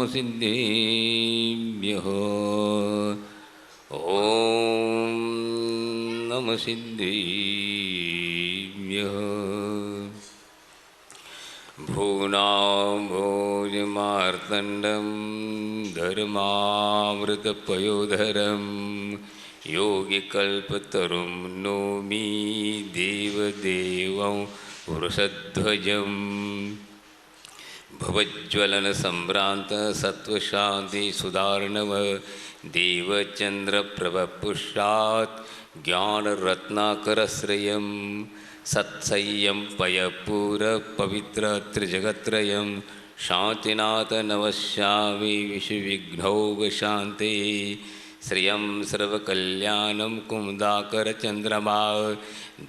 सिद्धेभ्यः ॐ नमः सिद्धेभ्यः। भूनाम्भोजमार्तण्डं धर्मामृतपयोधरं योगिकल्पतरुं नौमि देवदेवं वृषध्वजं। भवज्ज्वलनसम्भ्रान्त सत्त्वशान्तिसुधार्णव देवचन्द्रप्रभपुष्टात् ज्ञानरत्नाकरश्रयं सत्सह्यं पयपूरपवित्रत्रिजगत्त्रयं शान्तिनाथ नमस्यामि विषविघ्नौघशान्ते। श्रियं सर्वकल्याणं कुमुदाकरचन्द्रमा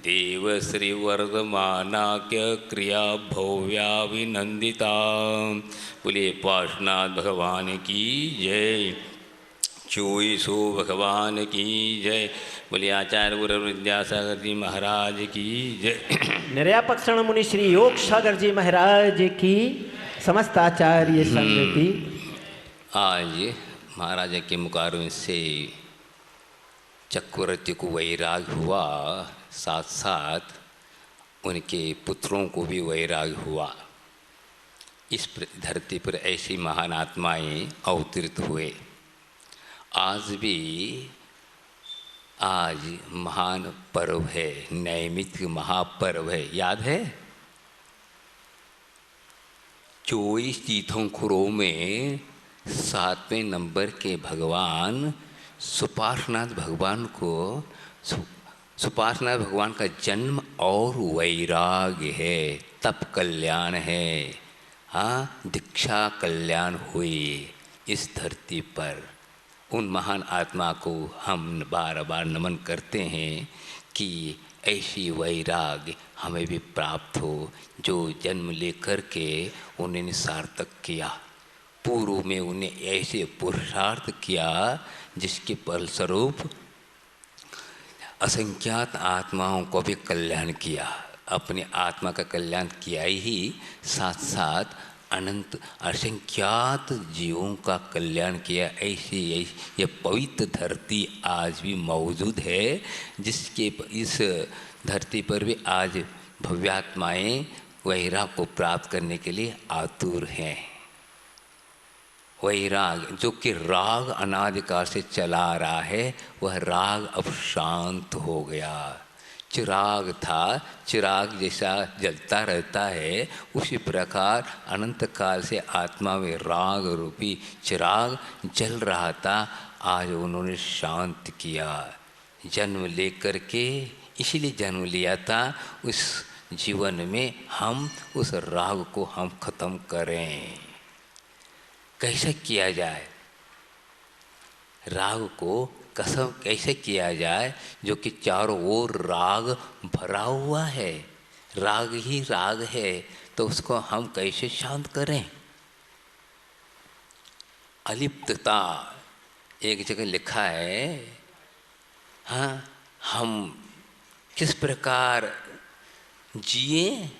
देवश्रीवर्धमानाख्य क्रिया भव्याभिनन्दिता। बोलिए पार्श्वनाथ भगवान की जय, चोईसो भगवान की जय। बोलिए आचार्य गुरु विद्यासागर जी महाराज की जय। निर्यापक्षण मुनि श्री योग सागर जी महाराज की, समस्त आचार्य संघ की। आज महाराज के मुकारों से चक्रवर्ती को वैराग हुआ, साथ साथ उनके पुत्रों को भी वैराग हुआ। इस धरती पर ऐसी महान आत्माएं अवतरित हुए। आज भी आज महान पर्व है, नैमित्तिक महापर्व है, याद है? 24 तीर्थंकरों में 7वें नंबर के भगवान सुपार्श्वनाथ भगवान को, सुपार्श्वनाथ भगवान का जन्म और वैराग्य है, तप कल्याण है, हाँ, दीक्षा कल्याण हुई इस धरती पर। उन महान आत्मा को हम बार बार नमन करते हैं कि ऐसी वैराग्य हमें भी प्राप्त हो, जो जन्म लेकर के उन्होंने सार्थक किया। पूर्व में उन्हें ऐसे पुरुषार्थ किया जिसके फलस्वरूप असंख्यात आत्माओं को भी कल्याण किया। अपनी आत्मा का कल्याण किया ही, साथ साथ अनंत असंख्यात जीवों का कल्याण किया। ऐसी ये पवित्र धरती आज भी मौजूद है, जिसके इस धरती पर भी आज भव्यात्माएं वैराग को प्राप्त करने के लिए आतुर हैं। वैराग जो कि राग अनादिकाल से चला आ रहा है, वह राग अब शांत हो गया। चिराग था, चिराग जैसा जलता रहता है, उसी प्रकार अनंत काल से आत्मा में राग रूपी चिराग जल रहा था। आज उन्होंने शांत किया। जन्म लेकर के, इसीलिए जन्म लिया था, उस जीवन में हम उस राग को हम खत्म करें। कैसे किया जाए? राग को कसम कैसे किया जाए? जो कि चारों ओर राग भरा हुआ है, राग ही राग है, तो उसको हम कैसे शांत करें? अलिप्तता एक जगह लिखा है, हाँ, हम किस प्रकार जिए,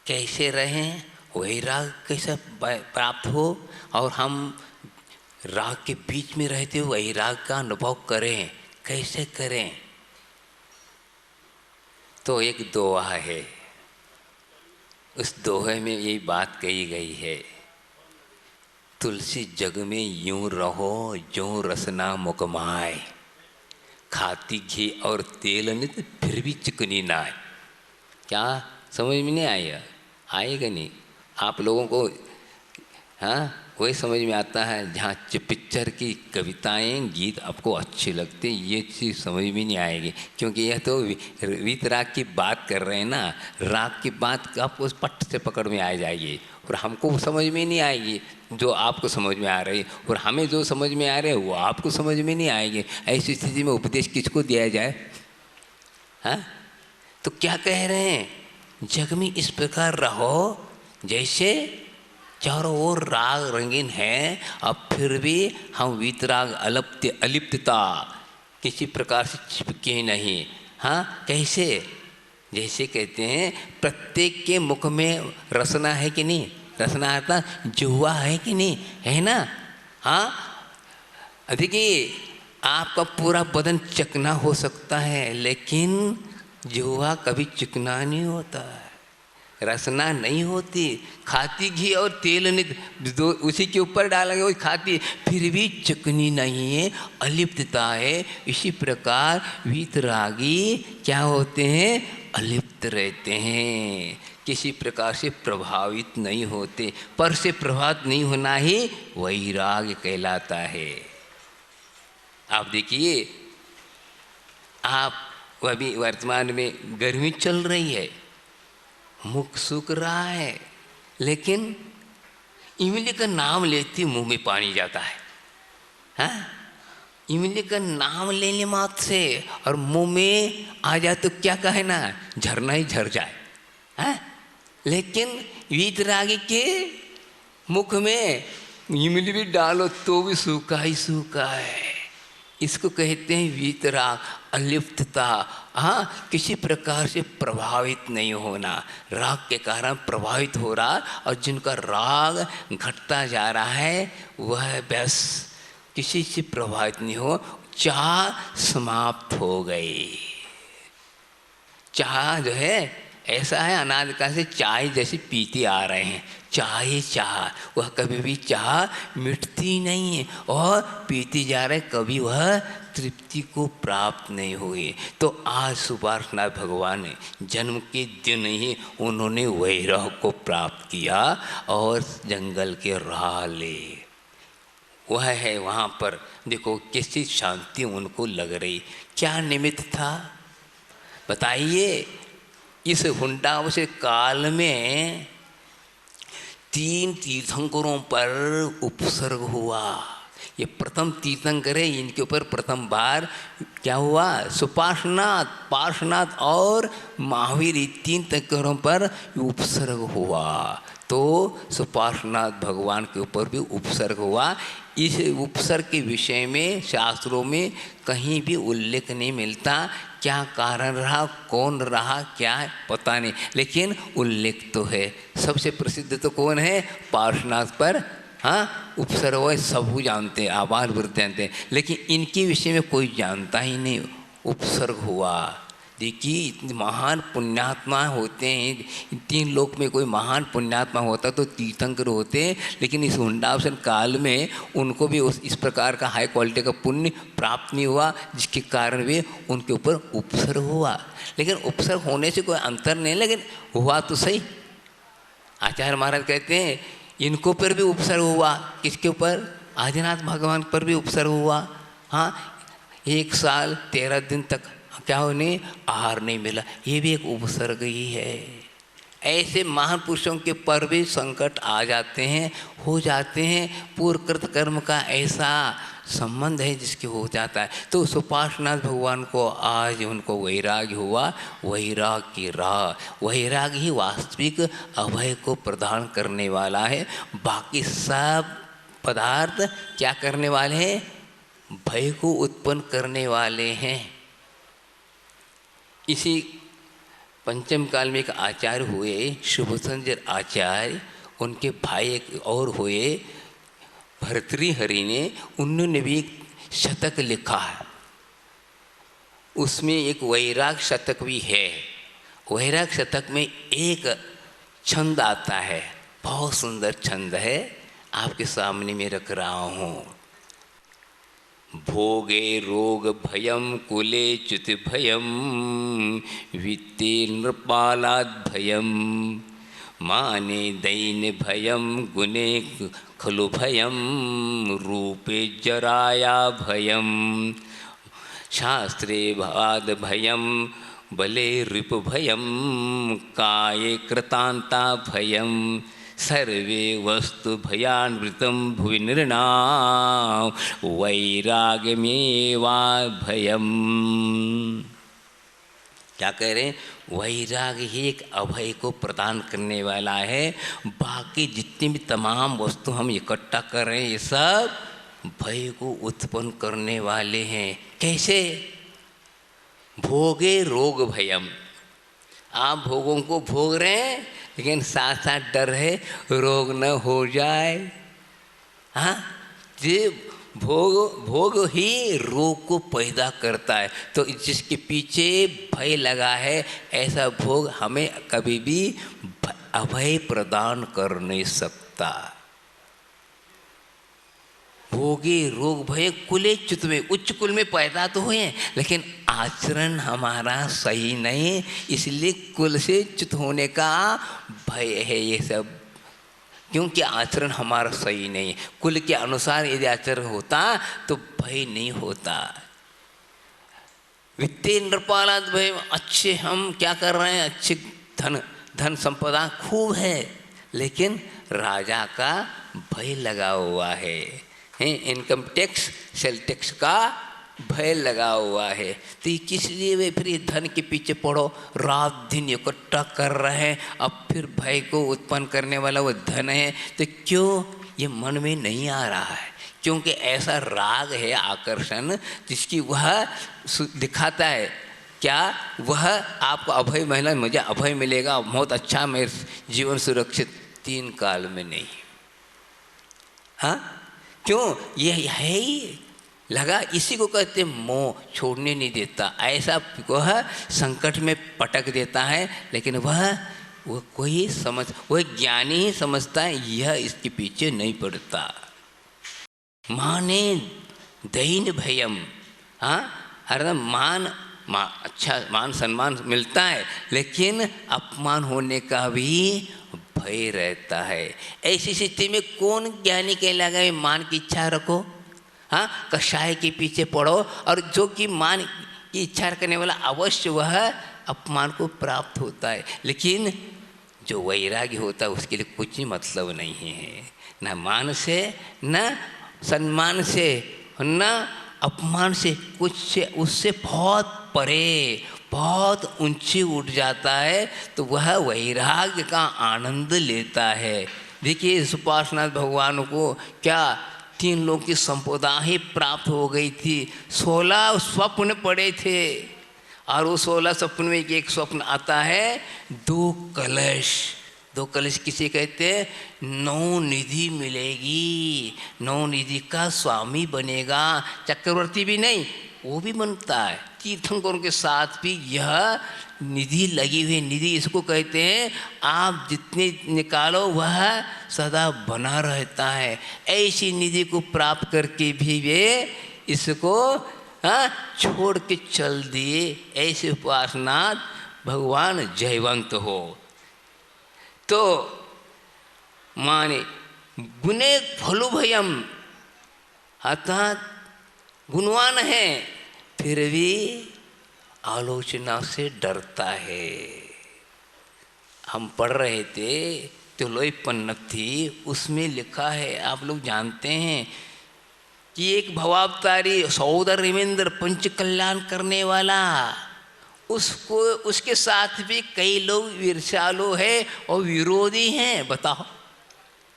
कैसे रहें, वैराग कैसे प्राप्त हो, और हम राग के बीच में रहते हुए वैराग का अनुभव करें, कैसे करें? तो एक दोहा है, उस दोहे में यही बात कही गई है, तुलसी जग में यूं रहो जो रसना मुकमाए, खाती घी और तेल नित फिर भी चिकनी ना आए। क्या समझ में नहीं आया? आएगा नहीं आप लोगों को, हाँ, वही समझ में आता है जहाँ पिक्चर की कविताएं गीत आपको अच्छे लगते, ये चीज़ समझ में नहीं आएगी, क्योंकि यह तो वीत राग की बात कर रहे हैं ना। राग की बात आपको पट से पकड़ में आ जाएगी और हमको समझ में नहीं आएगी जो आपको समझ में आ रही, और हमें जो समझ में आ रहे हैं वो आपको समझ में नहीं आएगी। ऐसी स्थिति में उपदेश किसको दिया जाए? हाँ, तो क्या कह रहे हैं? जग में इस प्रकार रहो जैसे चारों ओर राग रंगीन है, अब फिर भी हम वीतराग अलिप्तता किसी प्रकार से चिपके नहीं। हाँ, कैसे? जैसे कहते हैं प्रत्येक के मुख में रसना है कि नहीं? रसना अर्थात जुआ है कि नहीं, है ना। हाँ, देखिए आपका पूरा बदन चिकना हो सकता है, लेकिन जुआ कभी चिकना नहीं होता है, रसना नहीं होती। खाती घी और तेल दो उसी के ऊपर डालेंगे वो खाती, फिर भी चिकनी नहीं है, अलिप्तता है। इसी प्रकार वीतरागी क्या होते हैं, अलिप्त रहते हैं, किसी प्रकार से प्रभावित नहीं होते। पर से प्रभावित नहीं होना ही वैराग्य कहलाता है। आप देखिए, आप अभी वर्तमान में गर्मी चल रही है, मुख सूख रहा है, लेकिन इमली का नाम लेते मुंह में पानी जाता है। हाँ, इमली का नाम लेने मात्र से और मुंह में आ जाए तो क्या कहे ना, झरना ही झर जाए। हाँ, लेकिन वीतरागी के मुख में इमली भी डालो तो भी सूखा ही सूखा है। इसको कहते हैं वीतराग, अलिप्तता। हाँ, किसी प्रकार से प्रभावित नहीं होना, राग के कारण प्रभावित हो रहा, और जिनका राग घटता जा रहा है वह बस किसी से प्रभावित नहीं हो। चाह समाप्त हो गई। चाह जो है ऐसा है, अनादिकाल से चाय जैसे पीते आ रहे हैं, चाह वह कभी भी चाह मिटती नहीं है, और पीती जा रहे, कभी वह तृप्ति को प्राप्त नहीं हुई। तो आज सुपार्श्वनाथ भगवान ने जन्म के दिन ही उन्होंने वैराग को प्राप्त किया और जंगल के राह ले। वह है वहाँ पर देखो कैसी शांति उनको लग रही। क्या निमित्त था बताइए। इस हुंडावश काल में 3 तीर्थंकरों पर उपसर्ग हुआ। ये प्रथम तीर्थंकर है, इनके ऊपर प्रथम बार क्या हुआ, सुपार्श्वनाथ, पार्श्वनाथ और महावीर, 3 तीर्थंकरों पर उपसर्ग हुआ। तो सुपार्श्वनाथ भगवान के ऊपर भी उपसर्ग हुआ। इस उपसर्ग के विषय में शास्त्रों में कहीं भी उल्लेख नहीं मिलता। क्या कारण रहा, कौन रहा, क्या है पता नहीं, लेकिन उल्लेख तो है। सबसे प्रसिद्ध तो कौन है, पार्श्वनाथ पर हाँ उपसर्ग हुआ, सब जानते हैं, आबाद वृद्ध जानते हैं, लेकिन इनके विषय में कोई जानता ही नहीं उपसर्ग हुआ। देखिए इतने महान पुण्यात्मा होते हैं, 3 लोक में कोई महान पुण्यात्मा होता तो तीर्थंकर होते हैं, लेकिन इस हुंडावसन काल में उनको भी इस प्रकार का हाई क्वालिटी का पुण्य प्राप्त नहीं हुआ, जिसके कारण भी उनके ऊपर उपसर्ग हुआ। लेकिन उपसर्ग होने से कोई अंतर नहीं, लेकिन हुआ तो सही। आचार्य महाराज कहते हैं इनको पर भी उपसर्ग हुआ। किसके ऊपर, आदिनाथ भगवान पर भी उपसर्ग हुआ। हाँ, 1 साल 13 दिन तक क्या उन्हें आहार नहीं मिला, ये भी एक उपसर्ग ही है। ऐसे महान पुरुषों के पर भी संकट आ जाते हैं, हो जाते हैं, पूर्वकृत कर्म का ऐसा संबंध है जिसके हो जाता है। तो सुपार्श्वनाथ भगवान को आज उनको वैराग्य हुआ। वैराग की राह, वैराग ही वास्तविक अभय को प्रदान करने वाला है। बाकी सब पदार्थ क्या करने वाले हैं, भय को उत्पन्न करने वाले हैं। इसी पंचम काल में एक आचार्य हुए शुभसंजय आचार्य, उनके भाई एक और हुए भर्तृहरि ने, उन्होंने भी एक शतक लिखा है। उसमें एक वैराग शतक भी है। वैराग शतक में एक छंद आता है, बहुत सुंदर छंद है, आपके सामने में रख रहा हूँ। भोगे रोग भयम कुले च्युत भयम वित्ते नृपालाद भयम माने दैन भयम गुणे खलु भयम रूपे जराया भयम शास्त्रे भाद भयम बले रिप भयम काये कृतांता भयम सर्वे वस्तु भयान्वितं भुवि नृणां वैराग्यमेवा भयम। क्या कह रहे हैं, वैराग्य ही एक अभय को प्रदान करने वाला है। बाकी जितनी भी तमाम वस्तु हम इकट्ठा कर रहे हैं ये सब भय को उत्पन्न करने वाले हैं। कैसे, भोगे रोग भयम, आप भोगों को भोग रहे हैं, लेकिन साथ साथ डर है रोग न हो जाए। हाँ, ये भोग ही रोग को पैदा करता है। तो जिसके पीछे भय लगा है, ऐसा भोग हमें कभी भी अभय प्रदान कर नहीं सकता। भोगे रोग भय कुले च्युत में, उच्च कुल में पैदा तो हुए हैं, लेकिन आचरण हमारा सही नहीं, इसलिए कुल से च्युत होने का भय है ये सब। क्योंकि आचरण हमारा सही नहीं है। कुल के अनुसार यदि आचरण होता तो भय नहीं होता। वित्तीय नृपालाद भय, अच्छे हम क्या कर रहे हैं, अच्छे धन संपदा खूब है, लेकिन राजा का भय लगा हुआ है, इनकम टैक्स सेल टैक्स का भय लगा हुआ है। तो ये किस लिए वे फिर धन के पीछे पड़ो, रात दिन इकट्ठा कर रहे हैं, अब फिर भय को उत्पन्न करने वाला वो धन है, तो क्यों ये मन में नहीं आ रहा है? क्योंकि ऐसा राग है आकर्षण, जिसकी वह दिखाता है क्या, वह आपको अभय महिला, मुझे अभय मिलेगा, बहुत अच्छा, मेरे जीवन सुरक्षित, 3 काल में नहीं। हाँ, क्यों? ये है ही लगा, इसी को कहते मोह, छोड़ने नहीं देता। ऐसा वह संकट में पटक देता है, लेकिन वह कोई वह ज्ञानी ही समझता है, यह इसके पीछे नहीं पड़ता। माने दैन भयम, हाँ, अरे अच्छा मान सम्मान मिलता है, लेकिन अपमान होने का भी भय रहता है। ऐसी स्थिति में कौन ज्ञानी कहलाएगा? मान की इच्छा रखो, हाँ, कषाय के पीछे पड़ो, और जो कि मान की इच्छा करने वाला अवश्य वह अपमान को प्राप्त होता है, लेकिन जो वैराग्य होता है उसके लिए कुछ ही मतलब नहीं है, न मान से, न सम्मान से, न अपमान से, कुछ से, उससे बहुत परे, बहुत ऊंचे उठ जाता है, तो वह वैराग्य का आनंद लेता है। देखिए सुपार्श्वनाथ भगवान को क्या 3 लोगों की संपदा ही प्राप्त हो गई थी, 16 स्वप्न पड़े थे, और वो 16 स्वप्न में एक स्वप्न आता है 2 कलश। 2 कलश किसे कहते हैं? 9 निधि मिलेगी, 9 निधि का स्वामी बनेगा, चक्रवर्ती भी नहीं, वो भी बनता है। तीर्थंकरों के साथ भी यह निधि लगी हुई, निधि इसको कहते हैं आप जितने निकालो वह सदा बना रहता है। ऐसी निधि को प्राप्त करके भी वे इसको छोड़ के चल दिए। ऐसे उपासनाथ भगवान जयवंत हो। तो माने गुणे फलु भयम, अर्थात गुणवान है फिर भी आलोचना से डरता है। हम पढ़ रहे थे तो लोईपन्नक थी, उसमें लिखा है, आप लोग जानते हैं कि एक भवावतारी सौदर रिमेंद्र पंच कल्याण करने वाला, उसको उसके साथ भी कई लोग ईर्ष्यालु है और विरोधी हैं। बताओ,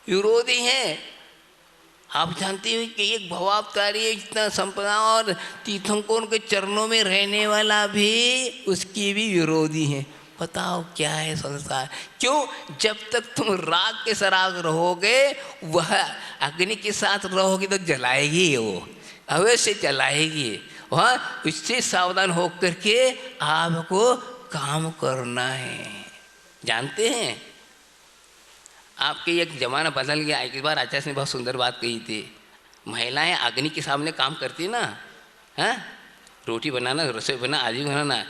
विरोधी हैं। आप जानते हो कि एक भवावतारी इतना संपदा और तीर्थंकरों के चरणों में रहने वाला भी उसकी भी विरोधी हैं। बताओ क्या है संसार? क्यों? जब तक तुम राग के सराग रहोगे, वह अग्नि के साथ रहोगे तो जलाएगी, वो अवश्य जलाएगी। वह उससे सावधान होकर के आपको काम करना है। जानते हैं, आपके एक ज़माना बदल गया। एक बार आचार्य ने बहुत सुंदर बात कही थी, महिलाएं अग्नि के सामने काम करती ना, हाँ, रोटी बनाना, रसोई बनाना, आदि बनाना,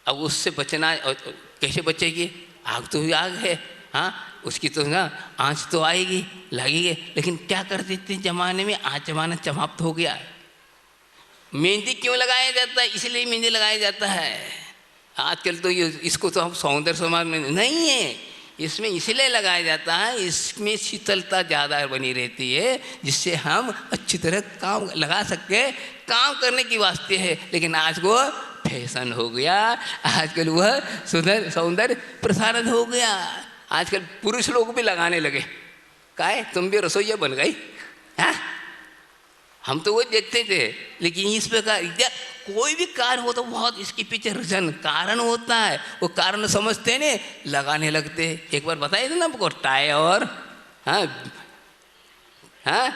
अब उससे बचना कैसे बचेगी? आग तो आग है, हाँ, उसकी तो ना आँच तो आएगी, लगेगी, लेकिन क्या करते थे जमाने में, आज जमाना समाप्त हो गया। मेहंदी क्यों लगाया जाता है? इसलिए मेहंदी लगाया जाता है। आजकल तो ये इसको तो हम सौंदर्य समाज में नहीं है, इसमें इसलिए लगाया जाता है, इसमें शीतलता ज़्यादा बनी रहती है, जिससे हम अच्छी तरह काम लगा सकते हैं, काम करने की वास्ते है। लेकिन आज वो फैशन हो गया, आजकल वह सौंदर्य प्रसारण हो गया। आजकल पुरुष लोग भी लगाने लगे। काहे? तुम भी रसोइया बन गई, हाँ? हम तो वो देखते थे, लेकिन इस प्रकार कोई भी कार्य हो तो बहुत इसके पीछे रीजन कारण होता है, वो कारण समझते नहीं, लगाने लगते। एक बार बताइए थे ना आपको, टाई और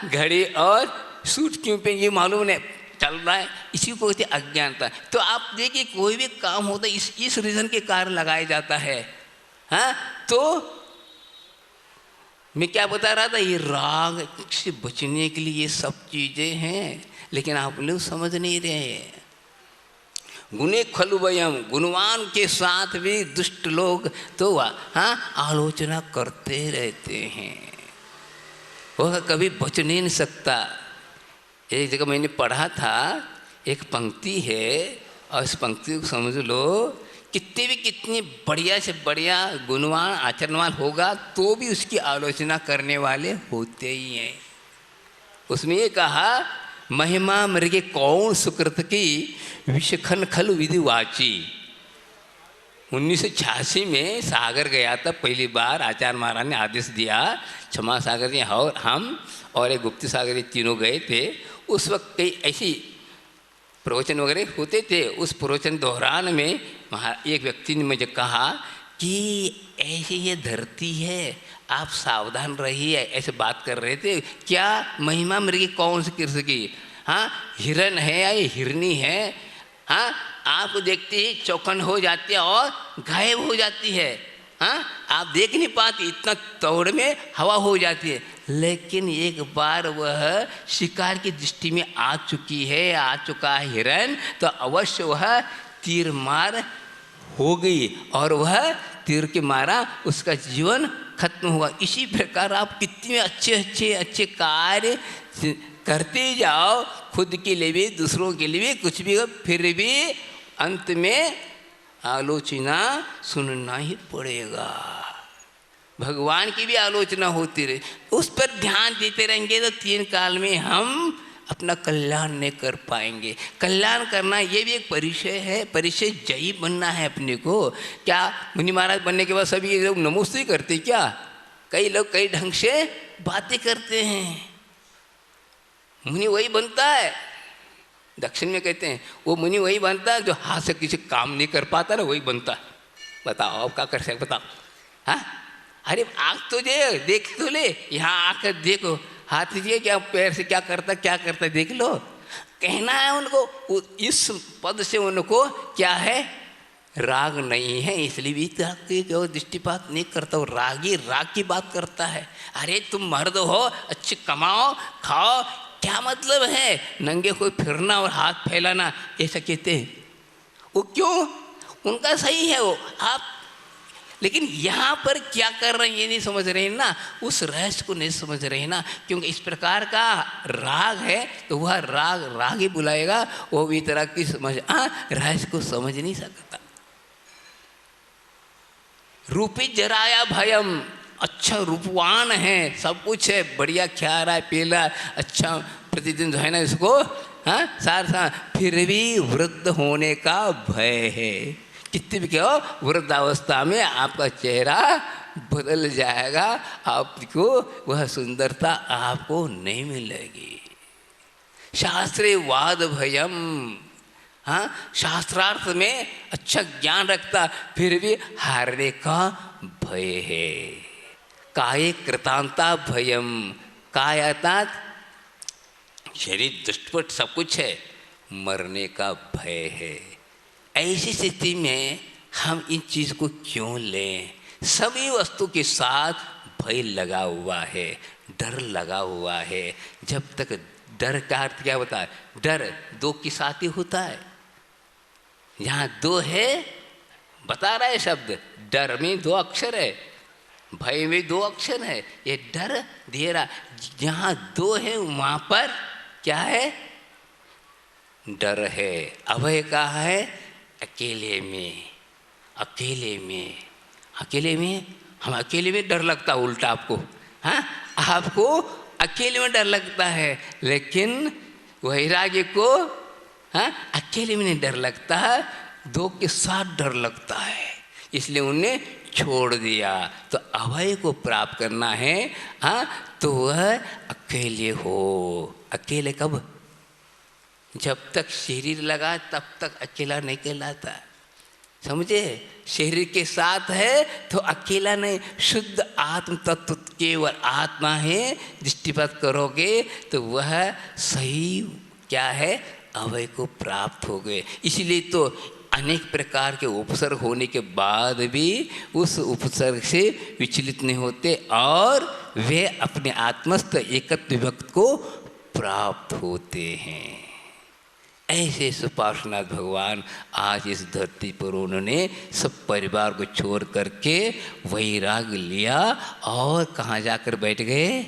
घड़ी और सूट क्यों पे ये मालूम नहीं चल रहा है, इसी को कहते अज्ञानता। तो आप देखिए कोई भी काम होता है इस रीजन के कारण लगाया जाता है। तो मैं क्या बता रहा था, ये राग से बचने के लिए ये सब चीजें हैं, लेकिन आप लोग समझ नहीं रहे। गुणे खलुवयम, गुणवान के साथ भी दुष्ट लोग तो आलोचना करते रहते हैं, वह कभी बच नहीं सकता। एक जगह मैंने पढ़ा था, एक पंक्ति है और इस पंक्ति को समझ लो, कितनी बढ़िया से बढ़िया गुणवान आचरणवान होगा तो भी उसकी आलोचना करने वाले होते ही हैं। उसमें ये कहा, महिमा मृगे कौन सुकृत की विषखन खल विधिवाची। 1986 में सागर गया था पहली बार, आचार्य महाराज ने आदेश दिया, क्षमा सागर जी और हम और एक गुप्त सागर जी तीनों गए थे। उस वक्त कई ऐसी प्रवचन वगैरह होते थे। उस प्रवचन दौरान में एक व्यक्ति ने मुझे कहा कि ऐसी ये धरती है, आप सावधान रहिए, ऐसे बात कर रहे थे। क्या महिमा मृगी कौन सी कृष्ण की, हिरन है या ये हिरनी है, आप देखते ही चौकन हो जाती है और गायब हो जाती है, आप देख नहीं पाते, इतना दौड़ में हवा हो जाती है। लेकिन एक बार वह शिकार की दृष्टि में आ चुका है हिरन, तो अवश्य वह तीर मार हो गई और वह तीर के मारा उसका जीवन खत्म हुआ। इसी प्रकार आप कितने अच्छे कार्य करते जाओ, खुद के लिए भी दूसरों के लिए भी कुछ भी, फिर भी अंत में आलोचना सुनना ही पड़ेगा। भगवान की भी आलोचना होती रहे, उस पर ध्यान देते रहेंगे तो 3 काल में हम अपना कल्याण नहीं कर पाएंगे। कल्याण करना ये भी एक परिचय है, परिचय जयी बनना है अपने को। क्या मुनि महाराज बनने के बाद सभी लोग नमोस्तुति करते क्या? कई लोग कई ढंग से बातें करते हैं। मुनि वही बनता है, दक्षिण में कहते हैं वो मुनि वही बनता है जो हाथ से किसी काम नहीं कर पाता ना, वही बनता है। बताओ आप क्या कर सकते, बताओ। अरे आँख तो देख तो ले, यहाँ आकर देखो, हाथ दिए क्या पैर से क्या करता देख लो। कहना है उनको, इस पद से उनको क्या है, राग नहीं है, इसलिए भी दृष्टिपात नहीं करता। वो रागी राग की बात करता है। अरे तुम मर्द हो, अच्छे कमाओ खाओ, क्या मतलब है नंगे कोई फिरना और हाथ फैलाना, ऐसा कहते हैं। वो क्यों, उनका सही है वो, आप लेकिन यहाँ पर क्या कर रहे हैं ये नहीं समझ रहे हैं ना, उस रहस्य को नहीं समझ रहे हैं ना। क्योंकि इस प्रकार का राग है तो वह राग ही बुलाएगा, वो भी तरह की समझ रहस्य को समझ नहीं सकता। रूपी जराया भयम, अच्छा रूपवान है, सब कुछ है, बढ़िया खा रहा है पी रहा है, अच्छा प्रतिदिन जो है ना इसको सार फिर भी वृद्ध होने का भय है। कितने भी कहो वृद्धावस्था में आपका चेहरा बदल जाएगा, आपको वह सुंदरता आपको नहीं मिलेगी। शास्त्रे वाद भयम, शास्त्रार्थ में अच्छा ज्ञान रखता फिर भी हारने का भय है। काय कृतांता भयम, काय अर्थात शरीर दृष्टपट सब कुछ है, मरने का भय है। ऐसी स्थिति में हम इन चीज़ को क्यों लें? सभी वस्तु के साथ भय लगा हुआ है, डर लगा हुआ है। जब तक डर का अर्थ क्या होता है, डर 2 के साथ ही होता है। यहाँ 2 है, बता रहा है शब्द, डर में 2 अक्षर है, भय में 2 अक्षर है। ये डर दे रहा, जहाँ 2 है वहाँ पर क्या है, डर है। अभय कहाँ है, अकेले में। हम अकेले में डर लगता है, उल्टा आपको, आपको अकेले में डर लगता है, लेकिन वैराग्य को अकेले में नहीं डर लगता है, 2 के साथ डर लगता है, इसलिए उन्हें छोड़ दिया। तो अभय को प्राप्त करना है तो वह अकेले हो। अकेले कब, जब तक शरीर लगा तब तक अकेला नहीं कहलाता, समझे। शरीर के साथ है तो अकेला नहीं, शुद्ध आत्म तत्व केवल आत्मा है। दृष्टिपात करोगे तो वह सही क्या है, अभय को प्राप्त हो गए। इसलिए तो अनेक प्रकार के उपसर्ग होने के बाद भी उस उपसर्ग से विचलित नहीं होते और वे अपने आत्मस्थ एकत्व विभक्त को प्राप्त होते हैं। ऐसे सुपार्श्वनाथ भगवान आज इस धरती पर उन्होंने सब परिवार को छोड़ करके वैराग लिया और कहाँ जाकर बैठ गए,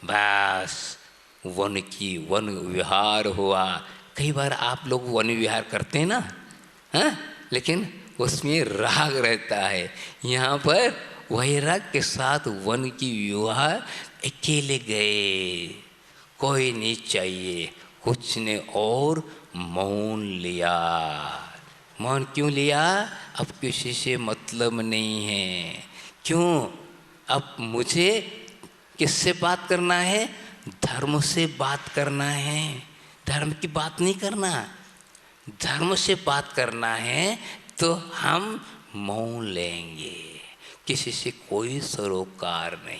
बस वन विहार हुआ। कई बार आप लोग वन विहार करते हैं ना, हाँ, लेकिन उसमें राग रहता है। यहाँ पर वैराग के साथ वन की विवाह अकेले गए, कोई नहीं चाहिए, कुछ ने और मौन लिया। मौन क्यों लिया, अब किसी से मतलब नहीं है। क्यों, अब मुझे किससे बात करना है, धर्म से बात करना है, धर्म की बात नहीं करना, धर्म से बात करना है। तो हम मौन लेंगे, किसी से कोई सरोकार नहीं।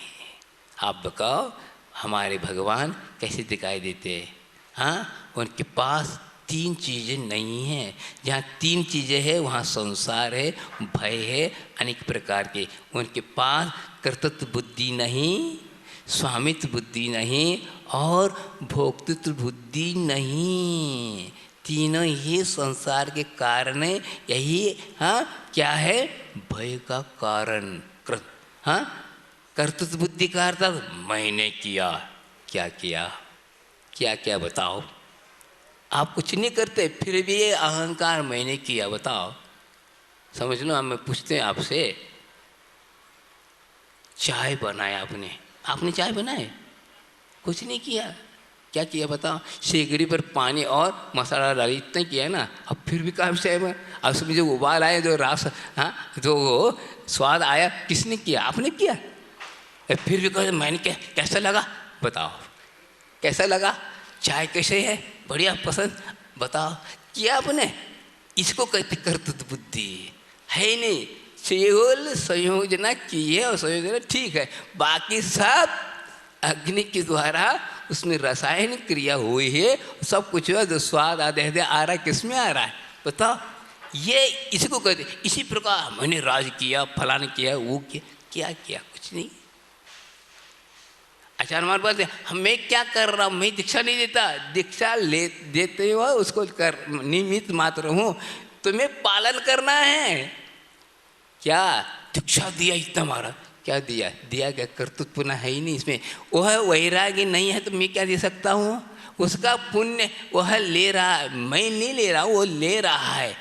आप बताओ हमारे भगवान कैसे दिखाई देते हैं, हाँ, उनके पास तीन चीज़ें नहीं हैं। जहाँ तीन चीज़ें हैं वहाँ संसार है, भय है, अनेक प्रकार के। उनके पास कर्तृत्व बुद्धि नहीं, स्वामित्व बुद्धि नहीं और भोक्तृत्व बुद्धि नहीं। तीनों ही संसार के कारण है। यही हाँ क्या है, भय का कारण। हाँ, कर्तृत्व बुद्धि का अर्थ मैंने किया, क्या किया, क्या क्या बताओ। आप कुछ नहीं करते फिर भी ये अहंकार मैंने किया, बताओ। समझ लो, हम पूछते हैं आपसे, चाय बनाया आपने, आपने चाय बनाए, कुछ नहीं किया, क्या किया बताओ। शेगड़ी पर पानी और मसाला डाली, इतना किया है ना, अब फिर भी काम चाय में, अब उसमें जो उबाल आया, जो रस, हाँ, जो स्वाद आया, किसने किया, आपने किया। फिर भी कहो मैंने क्या, कैसा लगा बताओ, कैसा लगा, चाय कैसे है, बढ़िया, पसंद, बताओ, किया आपने। इसको कहते कर्तृत्व बुद्धि है नहीं। केवल संयोजना की है और संयोजना ठीक है, बाकी सब अग्नि के द्वारा उसमें रासायनिक क्रिया हुई है, सब कुछ है। जो स्वाद आधे आ रहा है, किसमें आ रहा है बताओ, ये इसको कहते। इसी प्रकार मैंने राज किया, फलाने किया, वो किया, क्या किया, कुछ नहीं। आचार्य हमारे पास मैं क्या कर रहा हूँ, मैं दीक्षा नहीं देता, दीक्षा देते हुआ उसको कर निमित्त मात्र हूँ, तुम्हें पालन करना है। क्या दीक्षा दिया इतना मारा, क्या दिया, दिया क्या, कर्तृत्व पुण्य है ही नहीं इसमें। वह वैरागी नहीं है तो मैं क्या दे सकता हूँ, उसका पुण्य वह ले रहा है, मैं नहीं ले रहा हूँ, वो ले रहा है,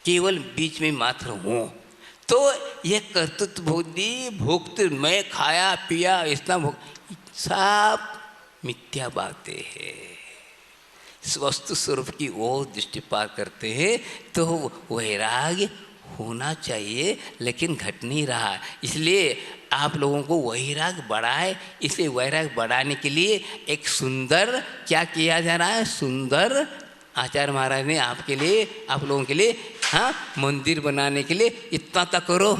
केवल बीच में मात्र हूँ। तो यह कर्तृत्व बुद्धि भोक्तृ, मैं खाया पिया इतना सब मिथ्या बातें हैं। वस्तु स्वरूप की ओर दृष्टिपात करते हैं तो वैराग्य होना चाहिए, लेकिन घट नहीं रहा। इसलिए आप लोगों को वैराग्य बढ़ाए। इसलिए वैराग्य बढ़ाने के लिए एक सुंदर क्या किया जा रहा है, सुंदर आचार्य महाराज ने आपके लिए, आप लोगों के लिए, हाँ, मंदिर बनाने के लिए इतना तक करो,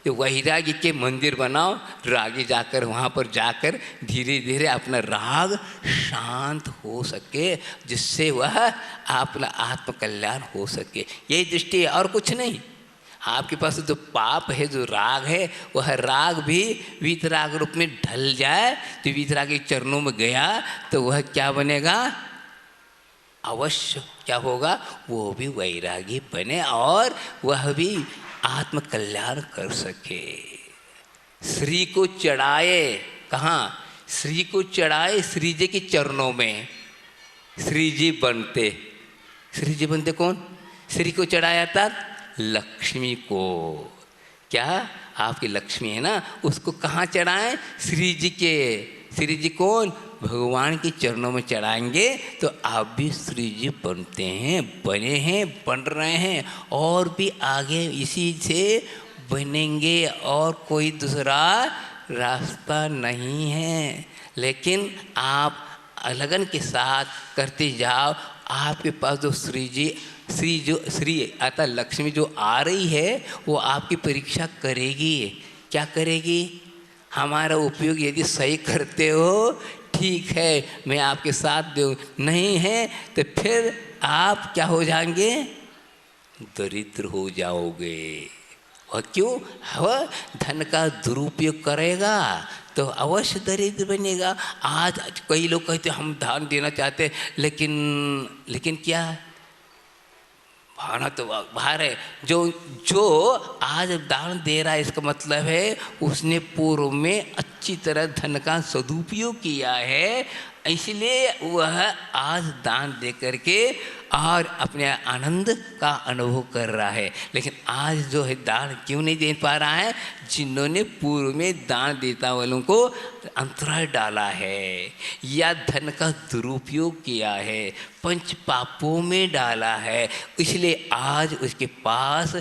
तो वैराग्य के मंदिर बनाओ। रागी जाकर वहाँ पर जाकर धीरे धीरे अपना राग शांत हो सके, जिससे वह अपना आत्मकल्याण हो सके। यही दृष्टि है और कुछ नहीं। आपके पास जो पाप है, जो राग है, वह राग भी वीतराग रूप में ढल जाए तो वीतराग के चरणों में गया तो वह क्या बनेगा, अवश्य क्या होगा, वो भी वैरागी बने और वह भी आत्म कल्याण कर सके। श्री को चढ़ाए, कहाँ, श्री को चढ़ाए श्री जी के चरणों में, श्री जी बनते। श्री जी बनते कौन, श्री को चढ़ाया था लक्ष्मी को। क्या आपकी लक्ष्मी है ना, उसको कहाँ चढ़ाएं, श्री जी के। श्री जी कौन, भगवान के चरणों में चढ़ाएंगे तो आप भी श्री जी बनते हैं, बने हैं, बन रहे हैं और भी आगे इसी से बनेंगे और कोई दूसरा रास्ता नहीं है। लेकिन आप लगन के साथ करते जाओ। आपके पास जो श्री अतः लक्ष्मी जो आ रही है वो आपकी परीक्षा करेगी। क्या करेगी? हमारा उपयोग यदि सही करते हो ठीक है, मैं आपके साथ दूँ, नहीं है तो फिर आप क्या हो जाएंगे? दरिद्र हो जाओगे। और क्यों? वह धन का दुरुपयोग करेगा तो अवश्य दरिद्र बनेगा। आज कई लोग कहते हम दान देना चाहते, लेकिन क्या भावना तो बाहर है। जो आज दान दे रहा है इसका मतलब है उसने पूर्व में अच्छी तरह धन का सदुपयोग किया है, इसलिए वह आज दान दे करके और अपने आनंद का अनुभव कर रहा है। लेकिन आज जो है दान क्यों नहीं दे पा रहा है? जिन्होंने पूर्व में दान देता वालों को अंतराय डाला है या धन का दुरुपयोग किया है, पंच पापों में डाला है, इसलिए आज उसके पास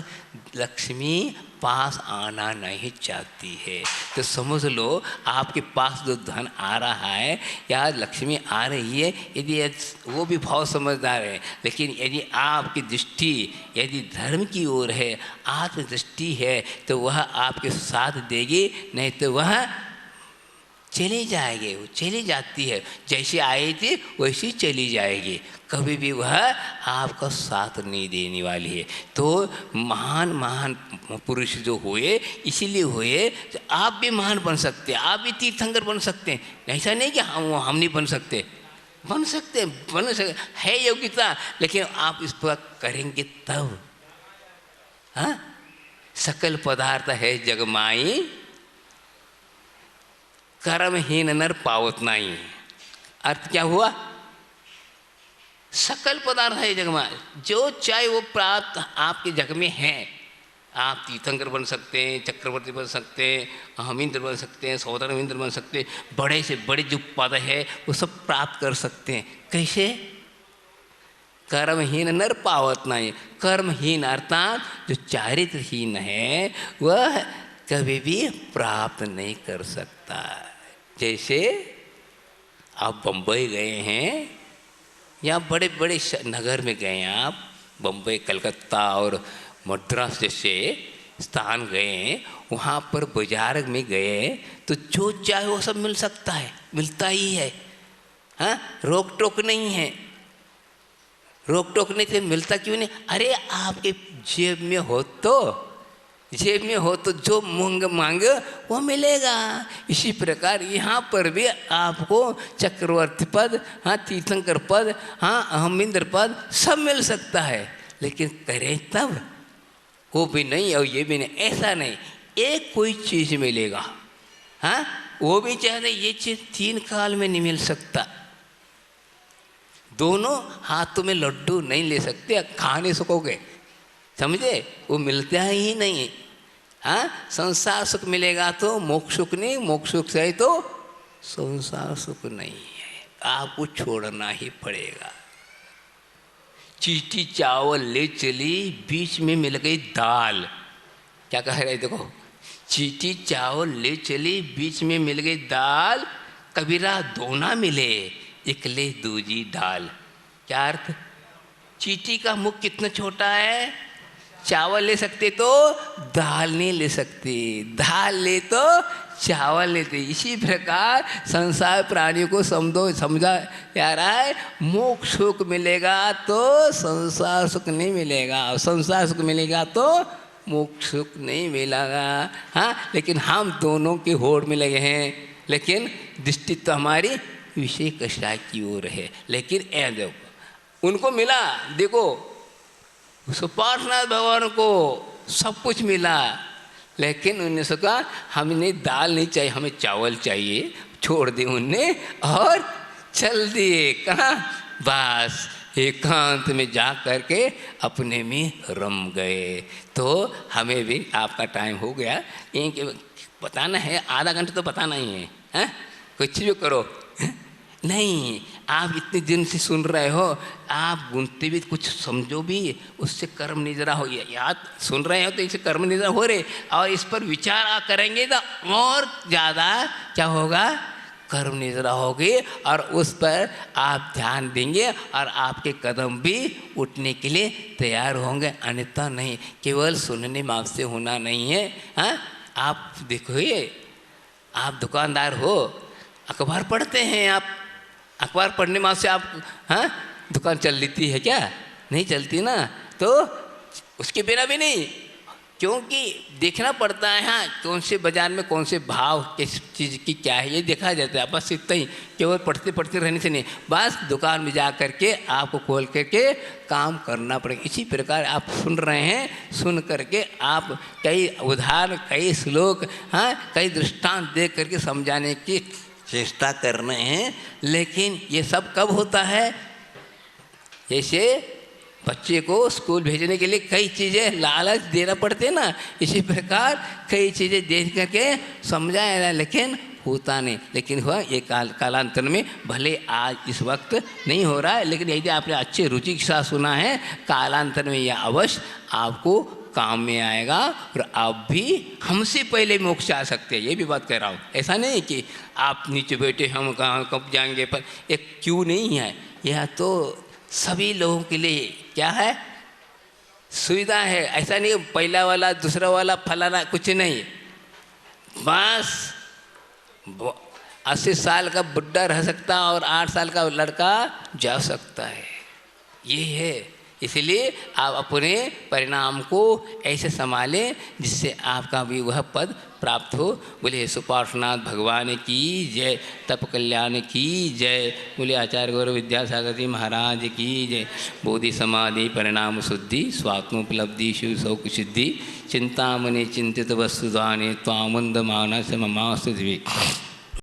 लक्ष्मी पास आना नहीं चाहती है। तो समझ लो आपके पास जो धन आ रहा है या लक्ष्मी आ रही है, यदि वो भी बहुत समझदार है, लेकिन यदि आपकी दृष्टि यदि धर्म की ओर है, आत्म दृष्टि है, तो वह आपके साथ देगी, नहीं तो वह चली जाएगी। वो चली जाती है, जैसे आई थी वैसी चली जाएगी, कभी भी वह आपका साथ नहीं देने वाली है। तो महान महान पुरुष जो हुए इसीलिए हुए, तो आप भी महान बन सकते हैं, आप भी तीर्थंकर बन सकते हैं। ऐसा नहीं कि हम नहीं बन सकते, बन सकते है योग्यता, लेकिन आप इस पर करेंगे तब। हाँ, सकल पदार्थ है जगमाई, कर्महीन नर पावत नहीं। अर्थ क्या हुआ? सकल पदार्थ है जग में, जो चाहे वो प्राप्त आपके जग में है। आप तीर्थंकर बन सकते हैं, चक्रवर्ती बन सकते हैं, अहमिंद्र बन सकते हैं, सौदरमिंद्र बन सकते हैं, बड़े से बड़े जो पद है वो सब प्राप्त कर सकते हैं। कैसे? कर्महीन नर पावत नहीं। कर्महीन अर्थात जो चारित्रहीन है वह कभी भी प्राप्त नहीं कर सकता। जैसे आप बम्बई गए हैं या बड़े बड़े नगर में गए हैं, आप बम्बई, कलकत्ता और मद्रास जैसे स्थान गए, वहाँ पर बाजार में गए तो जो चाहे वो सब मिल सकता है, मिलता ही है। हाँ, रोक टोक नहीं है, रोक टोक नहीं थे, मिलता क्यों नहीं? अरे आपके जेब में हो तो जो मांगे वो मिलेगा। इसी प्रकार यहाँ पर भी आपको चक्रवर्ती पद, हाँ तीर्थंकर पद, हाँ अहमिंद्र पद सब मिल सकता है, लेकिन करें तब। वो भी नहीं और ये भी नहीं, ऐसा नहीं, एक कोई चीज़ मिलेगा। हाँ, वो भी चाहे ये चीज़ 3 काल में नहीं मिल सकता। दोनों हाथों में लड्डू नहीं ले सकते, खा नहीं सकोगे, समझे? वो मिलता ही नहीं। हाँ, संसार सुख मिलेगा तो मोक्ष सुख नहीं, मोक्ष सुख से तो संसार सुख नहीं है, आपको छोड़ना ही पड़ेगा। चीटी चावल ले चली, बीच में मिल गई दाल। क्या कह रहे देखो, चीटी चावल ले चली, बीच में मिल गई दाल, कबीरा दो ना मिले, इकले दूजी दाल। क्या अर्थ? चीटी का मुख कितना छोटा है, चावल ले सकते तो दाल नहीं ले सकते, दाल ले तो चावल लेते। इसी प्रकार संसार प्राणियों को समझा जा रहा है, मोक्ष सुख मिलेगा तो संसार सुख नहीं मिलेगा, संसार सुख मिलेगा तो मोक्ष सुख नहीं मिलेगा। हाँ, लेकिन हम दोनों के होड़ में लगे हैं, लेकिन दृष्टि तो हमारी विषय कषाय की ओर है। लेकिन ए देखो, उनको मिला, देखो पार्श्वनाथ भगवान को सब कुछ मिला, लेकिन उन्होंने कहा हमें दाल नहीं चाहिए, हमें चावल चाहिए। छोड़ दिए उनने और चल दिए कहाँ? बस एकांत में जा करके अपने में रम गए। तो हमें भी, आपका टाइम हो गया, एक बताना है, आधा घंटा तो बताना ही है, हैं? कुछ भी करो नहीं, आप इतने दिन से सुन रहे हो, आप गुनते भी कुछ समझो भी, उससे कर्म निद्रा हो। याद सुन रहे हो तो इससे कर्म निद्रा हो रहे, और इस पर विचार करेंगे तो और ज़्यादा क्या होगा? कर्म निरत रहोगे और उस पर आप ध्यान देंगे और आपके कदम भी उठने के लिए तैयार होंगे, अन्यथा नहीं। केवल सुनने में आपसे होना नहीं है। हाँ, आप देखिए, आप दुकानदार हो, अखबार पढ़ते हैं आप, अखबार पढ़ने में से आप, हाँ, दुकान चल लेती है क्या? नहीं चलती ना। तो उसके बिना भी नहीं, क्योंकि देखना पड़ता है। हाँ, कौन से बाज़ार में कौन से भाव किस चीज़ की क्या है ये देखा जाता है, बस इतना ही। केवल पढ़ते पढ़ते रहने से नहीं, बस दुकान में जा कर के आपको खोल करके काम करना पड़ेगा। इसी प्रकार आप सुन रहे हैं, सुन करके आप कई उदाहरण, कई श्लोक, हाँ, कई दृष्टांत दे करके समझाने की चेष्टा कर रहे हैं। लेकिन ये सब कब होता है? जैसे बच्चे को स्कूल भेजने के लिए कई चीज़ें लालच देना पड़ते हैं ना, इसी प्रकार कई चीज़ें दे करके समझाया जाए, लेकिन होता नहीं। लेकिन हुआ ये कालांतर में, भले आज इस वक्त नहीं हो रहा है, लेकिन यदि आपने अच्छे रुचि के साथ सुना है, कालांतर में यह अवश्य आपको काम में आएगा और आप भी हमसे पहले मोक्ष आ सकते हैं। ये भी बात कह रहा हूँ। ऐसा नहीं कि आप नीचे बैठे हम कहाँ कब जाएंगे, पर एक क्यों नहीं है, यह तो सभी लोगों के लिए क्या है, सुविधा है। ऐसा नहीं पहला वाला दूसरा वाला फलाना, कुछ नहीं। बस 80 साल का बुढ़ा रह सकता और 8 साल का लड़का जा सकता है, ये है। इसलिए आप अपने परिणाम को ऐसे संभालें जिससे आपका भी वह पद प्राप्त हो। बोले सुपार्श्वनाथ भगवान की जय, तप कल्याण की जय। बोले आचार्य गौरव विद्यासागर जी महाराज की जय। बोधि समाधि परिणाम शुद्धि, स्वात्मोपलब्धि शिव सौख सिद्धि, चिंतामणि चिंतित वस्तुदाने त्वामुंद मानस ममास्तु दिवे।